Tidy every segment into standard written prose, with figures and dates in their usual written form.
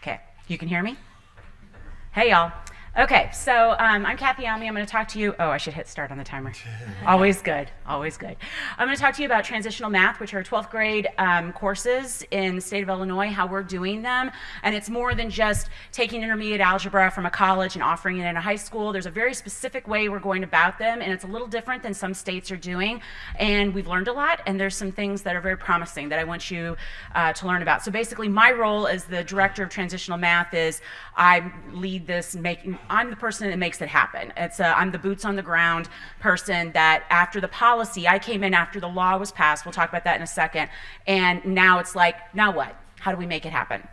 Okay, you can hear me? Hey, y'all. Okay, so I'm Kathy Almy. I'm going to talk to you. Oh, I should hit start on the timer. Always good, always good. I'm going to talk to you about Transitional Math, which are 12th grade courses in the state of Illinois, how we're doing them. And it's more than just taking intermediate algebra from a college and offering it in a high school. There's a very specific way we're going about them, and it's a little different than some states are doing. And we've learned a lot, and there's some things that are very promising that I want you to learn about. So basically, my role as the director of Transitional Math is I lead this I'm the person that makes it happen. I'm the boots on the ground person that after the policy, I came in after the law was passed, we'll talk about that in a second, and now it's like, now what? How do we make it happen?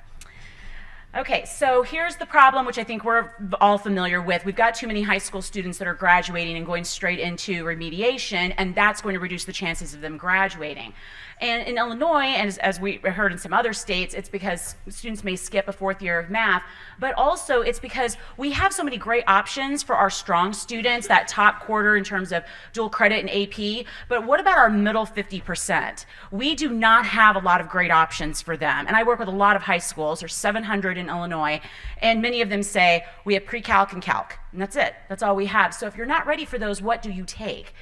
Okay, so here's the problem, which I think we're all familiar with. We've got too many high school students that are graduating and going straight into remediation, and that's going to reduce the chances of them graduating. And in Illinois, and as we heard in some other states, it's because students may skip a fourth year of math, but also it's because we have so many great options for our strong students, that top quarter in terms of dual credit and AP, but what about our middle 50%? We do not have a lot of great options for them. And I work with a lot of high schools, there's 700 in Illinois, and many of them say, we have pre-calc and calc, and that's it, that's all we have. So if you're not ready for those, what do you take?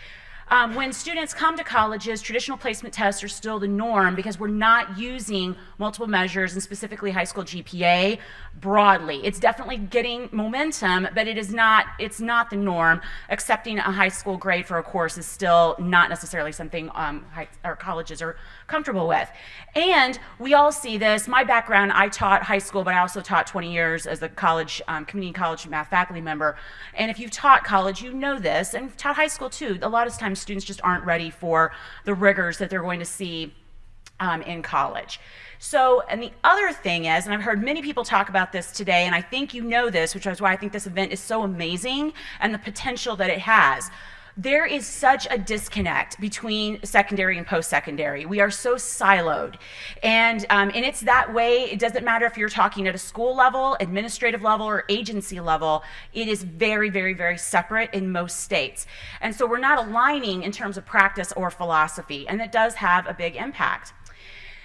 When students come to colleges, traditional placement tests are still the norm because we're not using multiple measures and specifically high school GPA broadly. It's definitely getting momentum, but it's not the norm. Accepting a high school grade for a course is still not necessarily something our colleges are comfortable with. And we all see this. My background, I taught high school, but I also taught 20 years as a college, community college math faculty member. And if you've taught college, you know this, and you've taught high school too. A lot of times students just aren't ready for the rigors that they're going to see in college. So, and the other thing is, and I've heard many people talk about this today, and I think you know this, which is why I think this event is so amazing and the potential that it has. There is such a disconnect between secondary and post-secondary. We are so siloed. And it's that way. It doesn't matter if you're talking at a school level, administrative level, or agency level. It is very, very, very separate in most states. And so we're not aligning in terms of practice or philosophy, and it does have a big impact.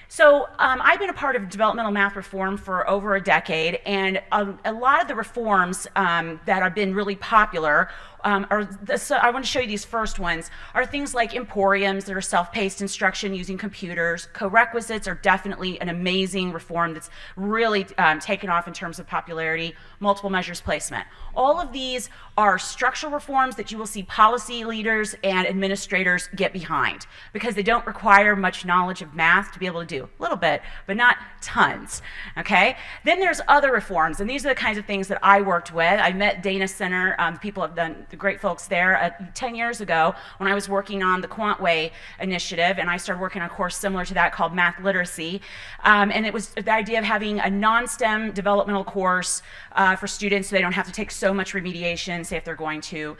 So I've been a part of developmental math reform for over a decade, and a lot of the reforms that have been really popular so I want to show you these first ones, are things like emporiums that are self-paced instruction using computers. Co-requisites are definitely an amazing reform that's really taken off in terms of popularity. Multiple measures placement. All of these are structural reforms that you will see policy leaders and administrators get behind because they don't require much knowledge of math to be able to do. A little bit, but not tons, okay? Then there's other reforms, and these are the kinds of things that I worked with. I met Dana Center, people have done the great folks there 10 years ago when I was working on the QuantWay initiative, and I started working on a course similar to that called Math Literacy, and it was the idea of having a non-STEM developmental course for students so they don't have to take so much remediation, say if they're going to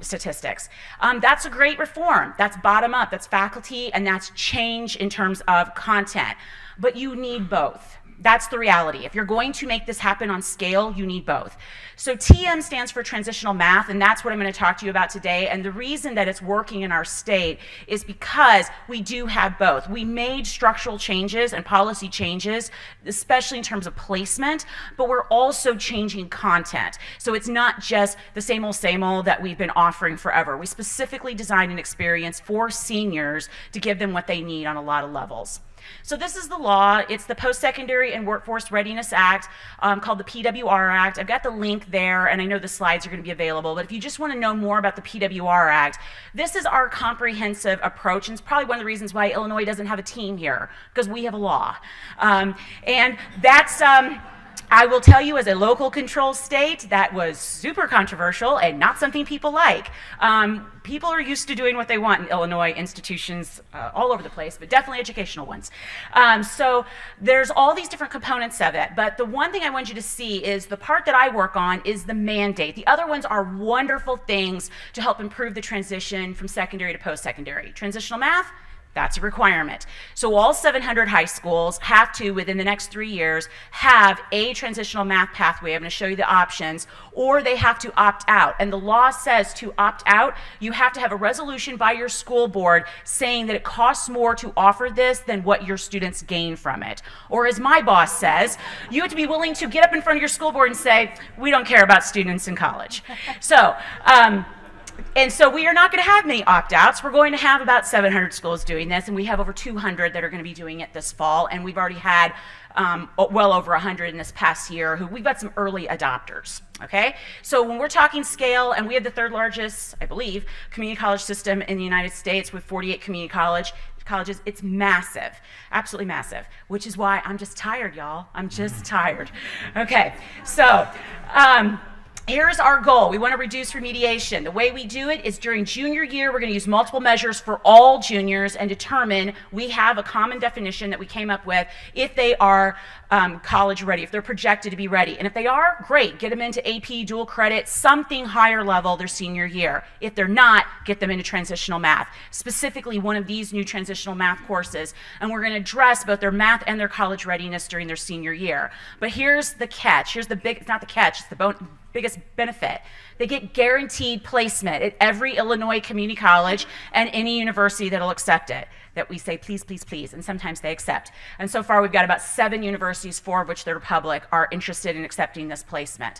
statistics. That's a great reform. That's bottom up, that's faculty, and that's change in terms of content. But you need both. That's the reality. If you're going to make this happen on scale, you need both. So TM stands for Transitional Math, and that's what I'm going to talk to you about today. And the reason that it's working in our state is because we do have both. We made structural changes and policy changes, especially in terms of placement, but we're also changing content. So it's not just the same old that we've been offering forever. We specifically designed an experience for seniors to give them what they need on a lot of levels. So this is the law. It's the Post-Secondary and Workforce Readiness Act called the PWR Act. I've got the link there, and I know the slides are going to be available, but if you just want to know more about the PWR Act, this is our comprehensive approach, and it's probably one of the reasons why Illinois doesn't have a team here, because we have a law. And that's... I will tell you, as a local control state, that was super controversial and not something people like. People are used to doing what they want in Illinois institutions all over the place, but definitely educational ones. So there's all these different components of it, but the one thing I want you to see is the part that I work on is the mandate. The other ones are wonderful things to help improve the transition from secondary to post-secondary. Transitional math, That's a requirement. So all 700 high schools have to, within the next 3 years, have a transitional math pathway. I'm going to show you the options, or they have to opt out. And the law says to opt out, you have to have a resolution by your school board saying that it costs more to offer this than what your students gain from it. Or as my boss says, you have to be willing to get up in front of your school board and say, we don't care about students in college. And so we are not going to have many opt-outs. We're going to have about 700 schools doing this, and we have over 200 that are going to be doing it this fall, and we've already had well over 100 in this past year who we've got some early adopters, okay? So when we're talking scale, and we have the third largest, I believe, community college system in the United States with 48 community colleges, it's massive, absolutely massive, which is why I'm just tired, y'all. I'm just tired. Okay, so here's our goal. We want to reduce remediation. The way we do it is during junior year, we're going to use multiple measures for all juniors and determine, we have a common definition that we came up with, if they are college ready, if they're projected to be ready. And if they are, great, get them into AP, dual credit, something higher level their senior year. If they're not, get them into transitional math, specifically one of these new transitional math courses. And we're going to address both their math and their college readiness during their senior year. But here's the catch. Here's the big, it's not the catch, it's the biggest benefit. They get guaranteed placement at every Illinois community college and any university that'll accept it, that we say, please, please, please, and sometimes they accept. And so far, we've got about 7 universities, 4 of which they're public, are interested in accepting this placement.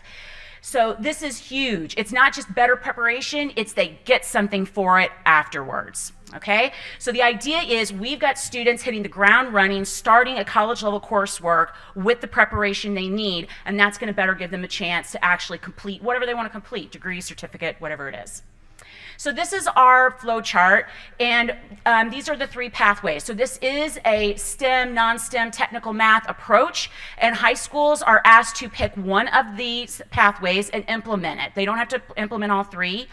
So this is huge. It's not just better preparation, it's they get something for it afterwards, okay? So the idea is we've got students hitting the ground running, starting a college level coursework with the preparation they need, and that's gonna better give them a chance to actually complete whatever they wanna complete, degree, certificate, whatever it is. So this is our flow chart, and these are the 3 pathways. So this is a STEM, non-STEM, technical math approach, and high schools are asked to pick one of these pathways and implement it. They don't have to implement all 3.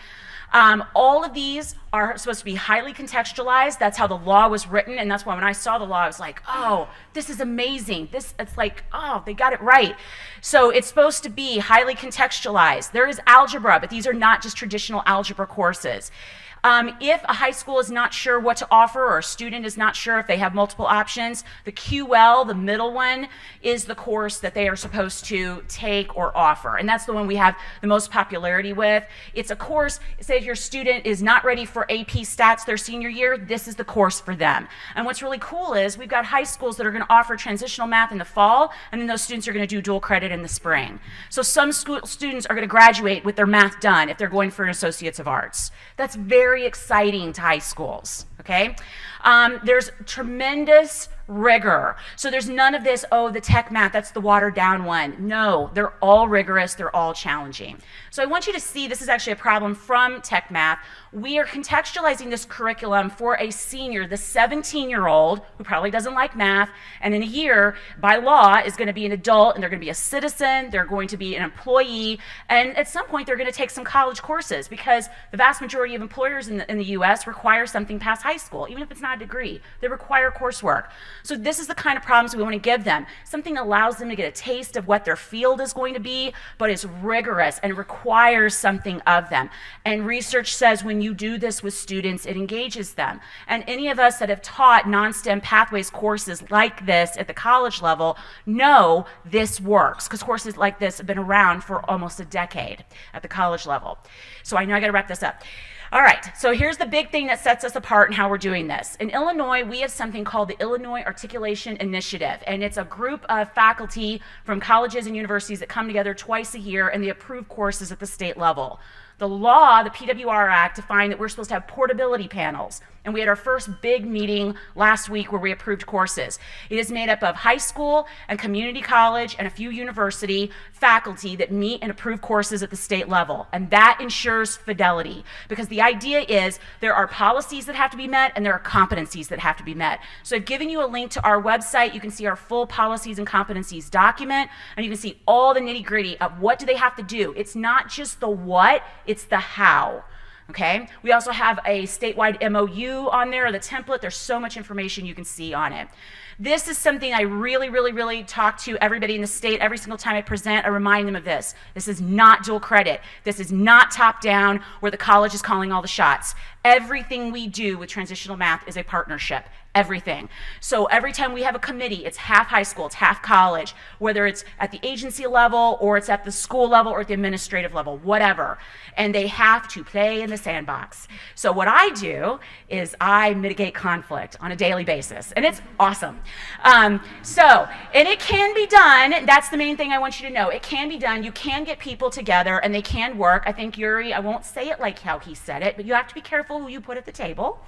All of these are supposed to be highly contextualized. That's how the law was written, and that's why when I saw the law, I was like, oh, this is amazing. It's like, oh, they got it right. So it's supposed to be highly contextualized. There is algebra, but these are not just traditional algebra courses. If a high school is not sure what to offer, or a student is not sure if they have multiple options, the QL, the middle one, is the course that they are supposed to take or offer. And that's the one we have the most popularity with. It's a course, say if your student is not ready for AP stats their senior year, this is the course for them. And what's really cool is we've got high schools that are going to offer transitional math in the fall, and then those students are going to do dual credit in the spring. So some students are going to graduate with their math done if they're going for an Associates of Arts. That's very exciting to high schools, okay? There's tremendous rigor. So there's none of this, oh, the tech math, that's the watered down one. No, they're all rigorous, they're all challenging. So I want you to see, this is actually a problem from tech math. We are contextualizing this curriculum for a senior, the 17-year-old who probably doesn't like math, and in a year, by law, is going to be an adult, and they're going to be a citizen, they're going to be an employee, and at some point they're going to take some college courses, because the vast majority of employers in the US require something past high school, even if it's not a degree. They require coursework. So this is the kind of problems we want to give them. Something that allows them to get a taste of what their field is going to be, but is rigorous and requires something of them. And research says when you do this with students, it engages them. And any of us that have taught non-STEM pathways courses like this at the college level know this works, because courses like this have been around for almost a decade at the college level. So I know I got to wrap this up. All right, so here's the big thing that sets us apart and how we're doing this. In Illinois, we have something called the Illinois Articulation Initiative, and it's a group of faculty from colleges and universities that come together twice a year, and they approve courses at the state level. The law, the PWR Act, defined that we're supposed to have portability panels. And we had our first big meeting last week where we approved courses. It is made up of high school and community college and a few university faculty that meet and approve courses at the state level. And that ensures fidelity, because the idea is there are policies that have to be met and there are competencies that have to be met. So I've given you a link to our website. You can see our full policies and competencies document, and you can see all the nitty-gritty of what do they have to do. It's not just the what, it's the how. okay? We also have a statewide MOU on there, the template. There's so much information you can see on it. This is something I really talk to everybody in the state every single time I present. I remind them of this. This is not dual credit. This is not top down where the college is calling all the shots. Everything we do with transitional math is a partnership. Everything. So every time we have a committee, it's half high school, it's half college, whether it's at the agency level or it's at the school level or at the administrative level, whatever. And they have to play in the sandbox. So what I do is I mitigate conflict on a daily basis, and it's awesome. And it can be done. That's the main thing I want you to know. It can be done. You can get people together, and they can work. I think Yuri, I won't say it like how he said it, but you have to be careful who you put at the table.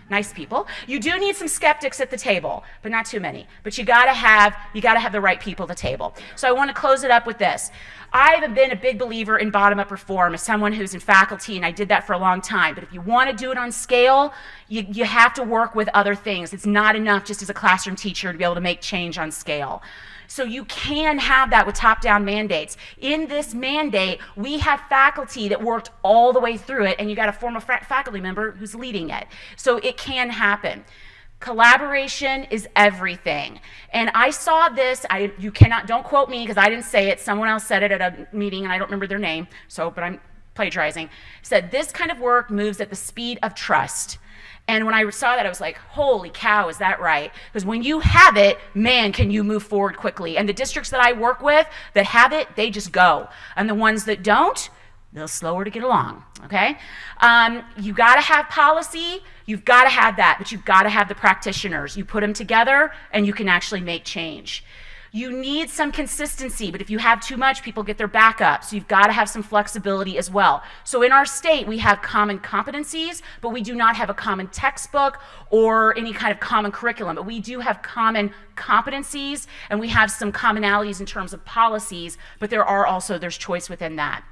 Nice people. You do need some skeptics at the table, but not too many. But you gotta have the right people at the table. So I want to close it up with this. I've been a big believer in bottom-up reform as someone who's in faculty, and I did that for a long time. But if you want to do it on scale, you have to work with other things. It's not enough just as a classroom teacher to be able to make change on scale. So you can have that with top-down mandates. In this mandate, we have faculty that worked all the way through it, and you got a former faculty member who's leading it. So it can happen. Collaboration is everything. And I saw this, don't quote me because I didn't say it, someone else said it at a meeting and I don't remember their name, but I'm plagiarizing, said this kind of work moves at the speed of trust. And when I saw that, I was like, holy cow, is that right? Because when you have it, man, can you move forward quickly. And the districts that I work with that have it, they just go. And the ones that don't, they're slower to get along, okay? You gotta have policy, you've gotta have that, but you've gotta have the practitioners. You put them together and you can actually make change. You need some consistency, but if you have too much, people get their back up. So you've got to have some flexibility as well. So in our state, we have common competencies, but we do not have a common textbook or any kind of common curriculum. But we do have common competencies, and we have some commonalities in terms of policies, but there's choice within that.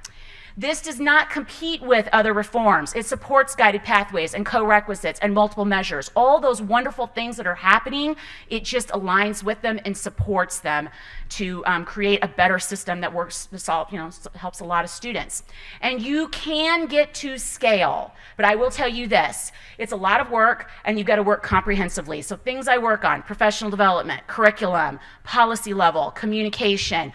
This does not compete with other reforms. It supports guided pathways and co-requisites and multiple measures. All those wonderful things that are happening, it just aligns with them and supports them to create a better system that works to solve, helps a lot of students. And you can get to scale, but I will tell you this, it's a lot of work and you've got to work comprehensively. So things I work on, professional development, curriculum, policy level, communication,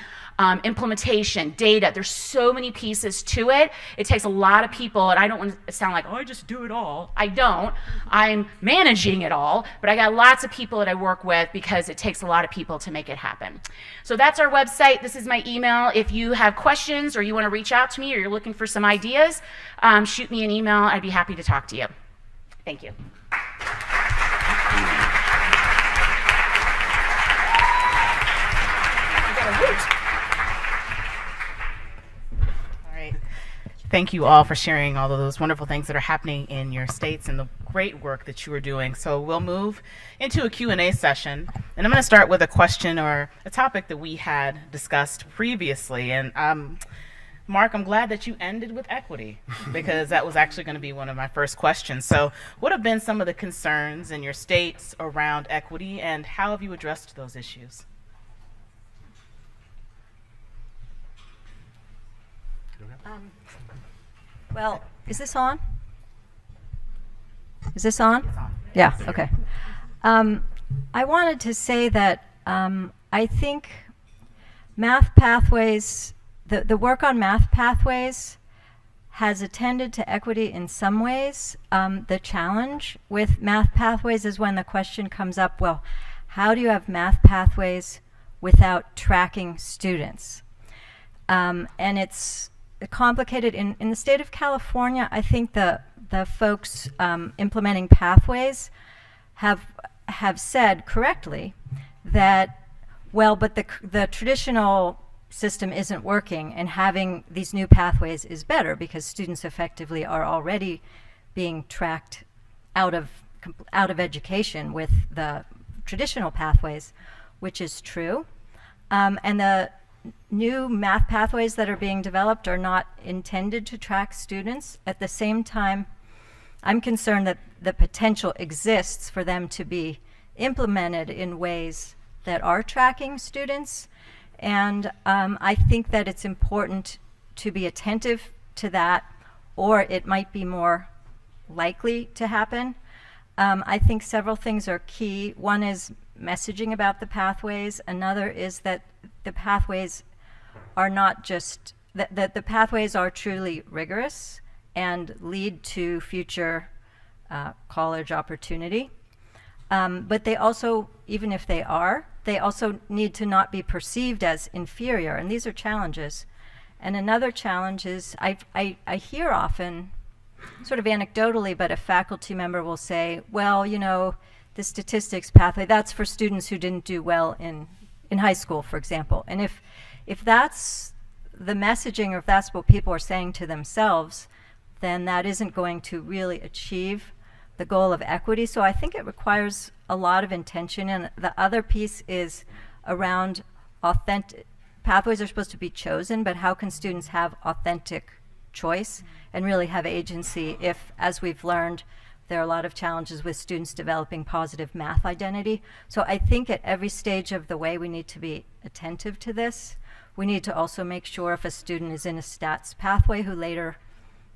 implementation, data. There's so many pieces to it. It takes a lot of people, and I don't want to sound like, oh, I just do it all. I don't. I'm managing it all, but I got lots of people that I work with because it takes a lot of people to make it happen. So that's our website. This is my email. If you have questions or you want to reach out to me or you're looking for some ideas, shoot me an email. I'd be happy to talk to you. Thank you. Thank you all for sharing all of those wonderful things that are happening in your states and the great work that you are doing. So we'll move into a Q&A session, and I'm going to start with a question or a topic that we had discussed previously. And Mark, I'm glad that you ended with equity because that was actually going to be one of my first questions. So what have been some of the concerns in your states around equity, and how have you addressed those issues? Well, is this on? Is this on? It's on. Yeah, okay. I wanted to say that I think math pathways, the work on math pathways has attended to equity in some ways. The challenge with math pathways is when the question comes up, well, how do you have math pathways without tracking students? And it's complicated. In the state of California, I think the folks implementing pathways have said correctly that, well, but the traditional system isn't working, and having these new pathways is better because students effectively are already being tracked out of education with the traditional pathways, which is true. And the new math pathways that are being developed are not intended to track students. At the same time, I'm concerned that the potential exists for them to be implemented in ways that are tracking students. And I think that it's important to be attentive to that or it might be more likely to happen. I think several things are key. One is messaging about the pathways. Another is that the pathways are not just, that the pathways are truly rigorous and lead to future college opportunity. But they also, even if they are, they also need to not be perceived as inferior, and these are challenges. And another challenge is, I hear often, sort of anecdotally, but a faculty member will say, well, you know, the statistics pathway, that's for students who didn't do well in high school, for example. And if that's the messaging, or if that's what people are saying to themselves, then that isn't going to really achieve the goal of equity. So I think it requires a lot of intention. And the other piece is around authentic. Pathways are supposed to be chosen, but how can students have authentic choice and really have agency if, as we've learned, there are a lot of challenges with students developing positive math identity. So I think at every stage of the way we need to be attentive to this. We need to also make sure if a student is in a stats pathway who later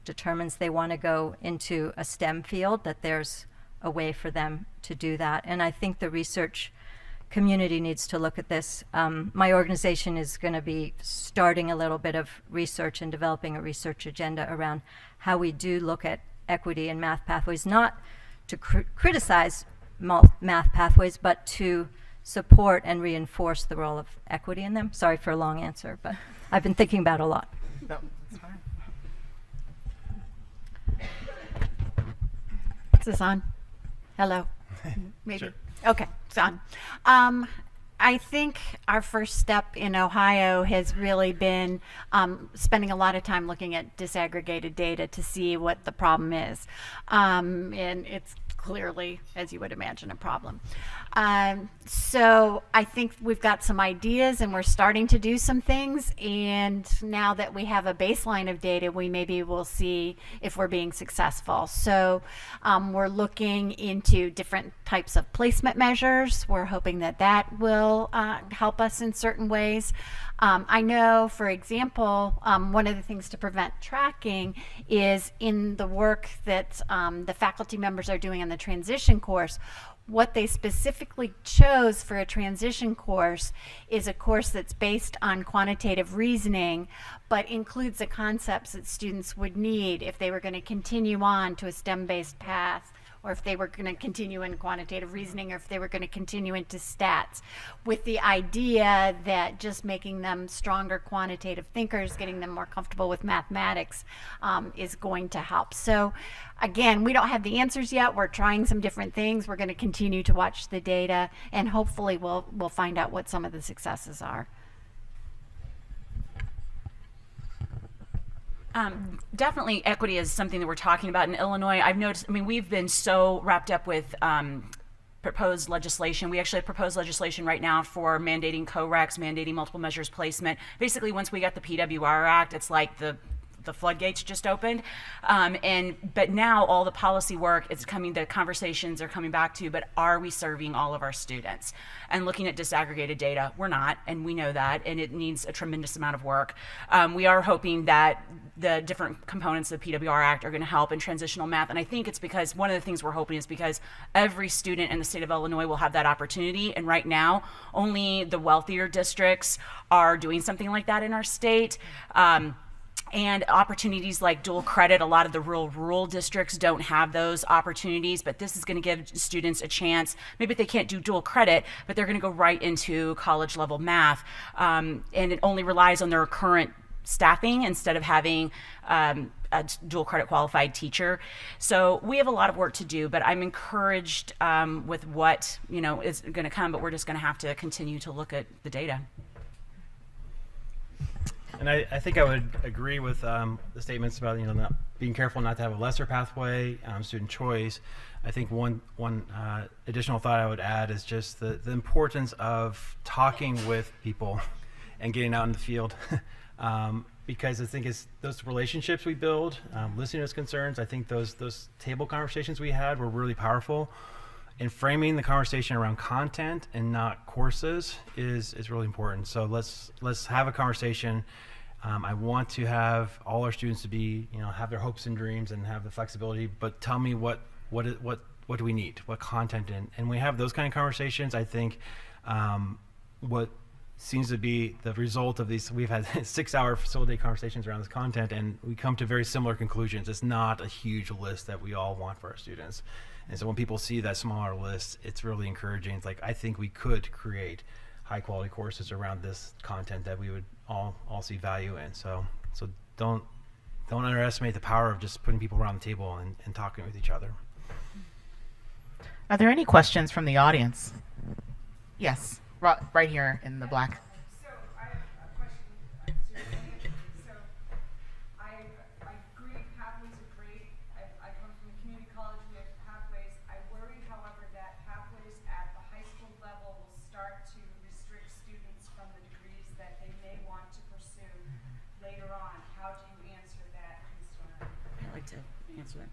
determines they want to go into a STEM field, that there's a way for them to do that. And I think the research community needs to look at this. My organization is going to be starting a little bit of research and developing a research agenda around how we do look at equity in math pathways, not to criticize math pathways, but to support and reinforce the role of equity in them. Sorry for a long answer, but I've been thinking about it a lot. No, that's fine. Is this on? Hello? Maybe. Sure. Okay, it's on. I think our first step in Ohio has really been spending a lot of time looking at disaggregated data to see what the problem is. And it's clearly, as you would imagine, a problem. So I think we've got some ideas and we're starting to do some things. And now that we have a baseline of data, we maybe will see if we're being successful. So we're looking into different types of placement measures. We're hoping that that will help us in certain ways. I know, for example, one of the things to prevent tracking is in the work that the faculty members are doing on the transition course. What they specifically chose for a transition course is a course that's based on quantitative reasoning, but includes the concepts that students would need if they were going to continue on to a STEM-based path, or if they were going to continue in quantitative reasoning, or if they were going to continue into stats, with the idea that just making them stronger quantitative thinkers, getting them more comfortable with mathematics, is going to help. So again, we don't have the answers yet. We're trying some different things. We're going to continue to watch the data, and hopefully we'll find out what some of the successes are. Definitely equity is something that we're talking about in Illinois. I've noticed, I mean, we've been so wrapped up with proposed legislation. We actually have proposed legislation right now for mandating co-recs, mandating multiple measures placement. Basically, once we got the PWR Act, it's like the floodgates just opened. But now all the policy work is coming, the conversations are coming back to, but are we serving all of our students? And looking at disaggregated data, we're not, and we know that, and it needs a tremendous amount of work. We are hoping that the different components of the PWR Act are going to help in transitional math, and I think it's because one of the things we're hoping is because every student in the state of Illinois will have that opportunity, and right now only the wealthier districts are doing something like that in our state. And opportunities like dual credit, a lot of the rural districts don't have those opportunities, but this is going to give students a chance. Maybe they can't do dual credit, but they're going to go right into college level math, and it only relies on their current staffing instead of having a dual credit qualified teacher. So we have a lot of work to do, but I'm encouraged with what is going to come, but we're just going to have to continue to look at the data. And I think I would agree with the statements about not being careful not to have a lesser pathway, student choice. I think one additional thought I would add is just the importance of talking with people and getting out in the field, because I think it's those relationships we build, listening to those concerns. I think those table conversations we had were really powerful. And framing the conversation around content and not courses is really important. So let's have a conversation I want to have all our students to be, have their hopes and dreams and have the flexibility, but tell me what do we need? What content and we have those kind of conversations. I think what seems to be the result of these, we've had 6-hour facilitated conversations around this content, and we come to very similar conclusions. It's not a huge list that we all want for our students. And so when people see that smaller list, it's really encouraging. It's like, I think we could create high quality courses around this content that we would all see value in. So don't underestimate the power of just putting people around the table and talking with each other. Are there any questions from the audience? Yes, right here in the black. So I have a question. So I agree pathways are great. I come from a community college. We have pathways. I worry, however, that pathways at the high school level will start to restrict students from the degrees that they may want to pursue later on. How do you answer that concern? I'd like to answer that.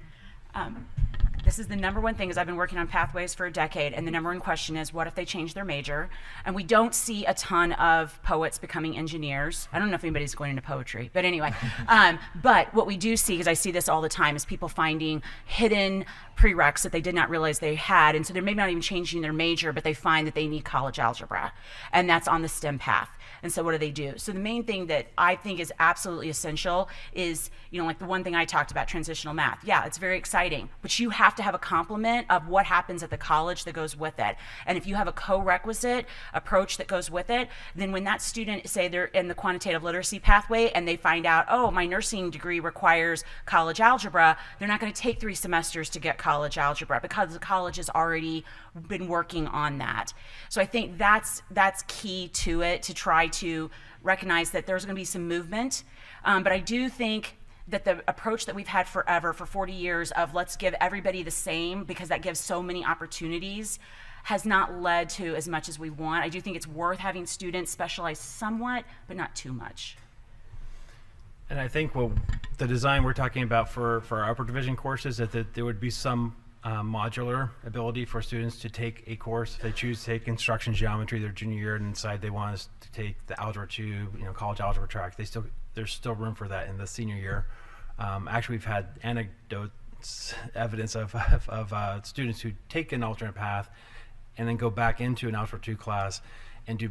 This is the number one thing, is I've been working on pathways for a decade, and the number one question is, what if they change their major? And we don't see a ton of poets becoming engineers. I don't know if anybody's going into poetry, but anyway. But what we do see, because I see this all the time, is people finding hidden prereqs that they did not realize they had, and so they're maybe not even changing their major, but they find that they need college algebra, and that's on the STEM path. And so what do? So the main thing that I think is absolutely essential is, like the one thing I talked about, transitional math. Yeah, it's very exciting, but you have to have a complement of what happens at the college that goes with it. And if you have a co-requisite approach that goes with it, then when that student, say they're in the quantitative literacy pathway and they find out, oh, my nursing degree requires college algebra, they're not going to take 3 semesters to get college algebra because the college has already been working on that. So I think that's key to it, to try to recognize that there's going to be some movement. But I do think that the approach that we've had forever, for 40 years, of let's give everybody the same because that gives so many opportunities, has not led to as much as we want. I do think it's worth having students specialize somewhat, but not too much. And I think the design we're talking about for our upper division courses, that there would be some modular ability for students to take a course. If they choose to take instruction geometry their junior year and decide they want us to take the Algebra 2, college algebra track, there's still room for that in the senior year. Actually, we've had evidence of students who take an alternate path and then go back into an Algebra 2 class and do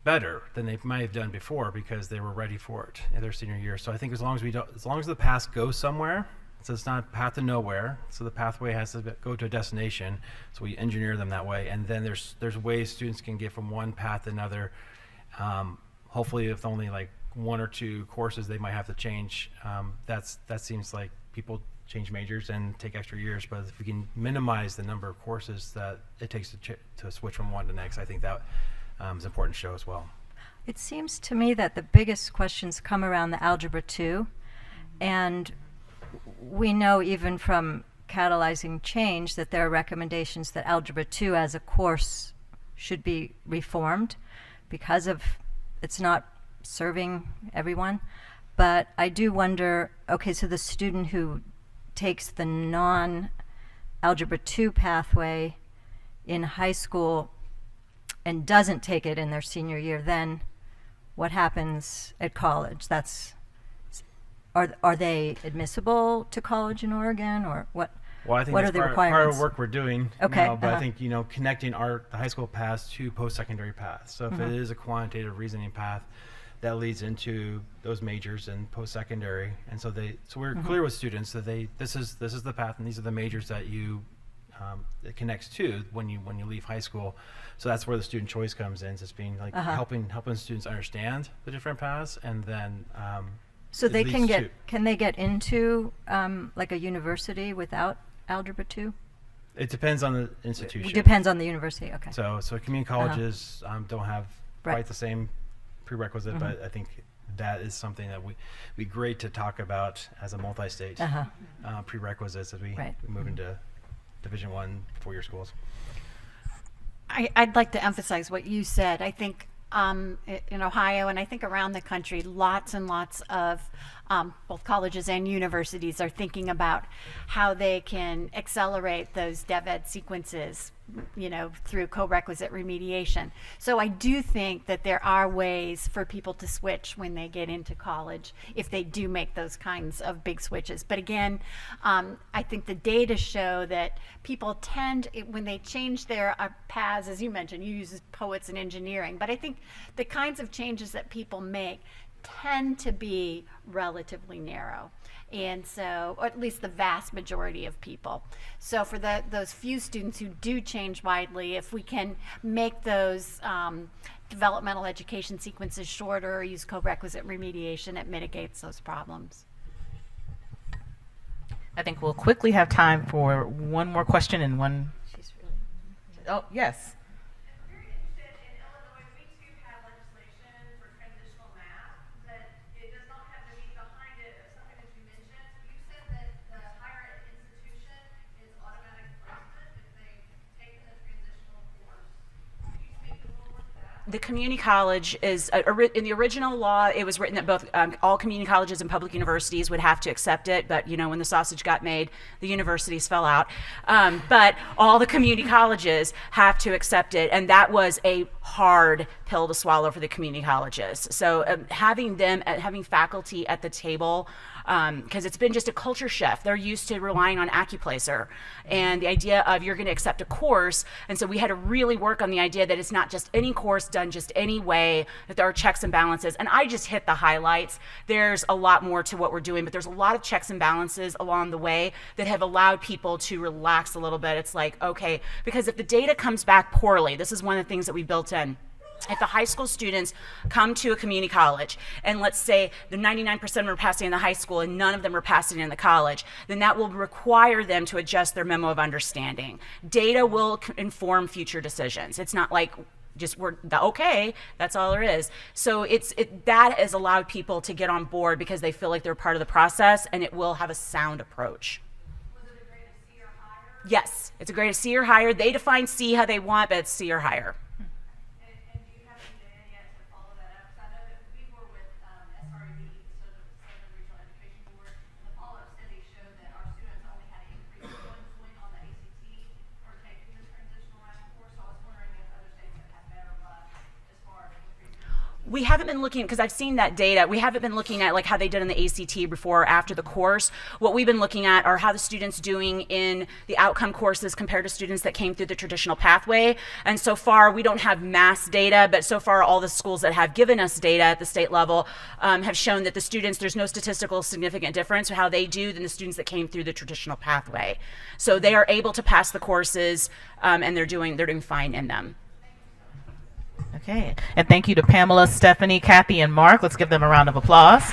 better than they might have done before because they were ready for it in their senior year. So I think as long as the path goes somewhere, so it's not a path to nowhere, so the pathway has to go to a destination, so we engineer them that way, and then there's ways students can get from one path to another. Hopefully, if only like 1 or 2 courses they might have to change, that seems like people change majors and take extra years, but if we can minimize the number of courses that it takes to switch from one to the next, I think that is important to show as well. It seems to me that the biggest questions come around the Algebra 2, and we know even from Catalyzing Change that there are recommendations that Algebra 2 as a course should be reformed because of it's not serving everyone. But I do wonder, okay, so the student who takes the non-Algebra 2 pathway in high school and doesn't take it in their senior year, then what happens at college? Are they admissible to college in Oregon, or what? Well, I think what that's are the part requirements? of work we're doing Okay, now, but I think connecting the high school paths to post-secondary paths. So if it is a quantitative reasoning path, that leads into those majors and post-secondary, and so we're clear with students that this is the path, and these are the majors that it connects to when you leave high school. So that's where the student choice comes in, just being like helping students understand the different paths, and then So it they leads can they get into like a university without Algebra 2? it depends on the institution. It depends on the university. Okay. So community colleges don't have Right. quite the same prerequisite, but I think that is something that we great to talk about as a multi-state prerequisites as we move into Division I 4-year schools. I'd like to emphasize what you said. I think in Ohio, and I think around the country, lots and lots of both colleges and universities are thinking about how they can accelerate those DevEd sequences through co-requisite remediation. So I do think that there are ways for people to switch when they get into college, if they do make those kinds of big switches. But again, I think the data show that people tend, when they change their paths, as you mentioned, you use poets and engineering, but I think the kinds of changes that people make tend to be relatively narrow. And so, or at least the vast majority of people. So for those few students who do change widely, if we can make those developmental education sequences shorter or use co-requisite remediation, it mitigates those problems. I think we'll quickly have time for one more question and one. Oh, yes. I'm very interested in Illinois. We too have legislation for transitional math, but it does not have the meat behind it of something that you mentioned. You said that the higher ed institution is automatic placement if they've taken the transitional course. Could you speak a little more to that? The community college is, in the original law, it was written that both all community colleges and public universities would have to accept it, but when the sausage got made, the universities fell out. But all the community colleges have to accept it, and that was a hard pill to swallow for the community colleges. So having faculty at the table, because it's been just a culture shift. They're used to relying on AccuPlacer and the idea of you're going to accept a course. And so we had to really work on the idea that it's not just any course done just any way, that there are checks and balances. And I just hit the highlights. There's a lot more to what we're doing, but there's a lot of checks and balances along the way that have allowed people to relax a little bit. It's like, okay, because if the data comes back poorly, this is one of the things that we built in. If the high school students come to a community college and let's say the 99% of them are passing in the high school and none of them are passing in the college, then that will require them to adjust their memo of understanding. Data will inform future decisions. It's not like just okay, that's all there is. So that has allowed people to get on board because they feel like they're part of the process, and it will have a sound approach. Was it a grade of C or higher? Yes, it's a grade of C or higher. They define C how they want, but it's C or higher. And do you have any data yet to follow that up? Because I know that we were with SREB, so the Southern Regional Education Board, and the follow-up study showed that our students only had an increase of 1 point on the ACT for taking the transitional math course. So I was wondering if other states have had better luck as far as increasing. We haven't been looking, because I've seen that data, we haven't been looking at like how they did in the ACT before or after the course. What we've been looking at are how the students doing in the outcome courses compared to students that came through the traditional pathway. And so far, we don't have mass data, but so far all the schools that have given us data at the state level have shown that the students, there's no statistical significant difference how they do than the students that came through the traditional pathway. So they are able to pass the courses and they're doing fine in them. Okay, and thank you to Pamela, Stephanie, Kathy, and Mark. Let's give them a round of applause.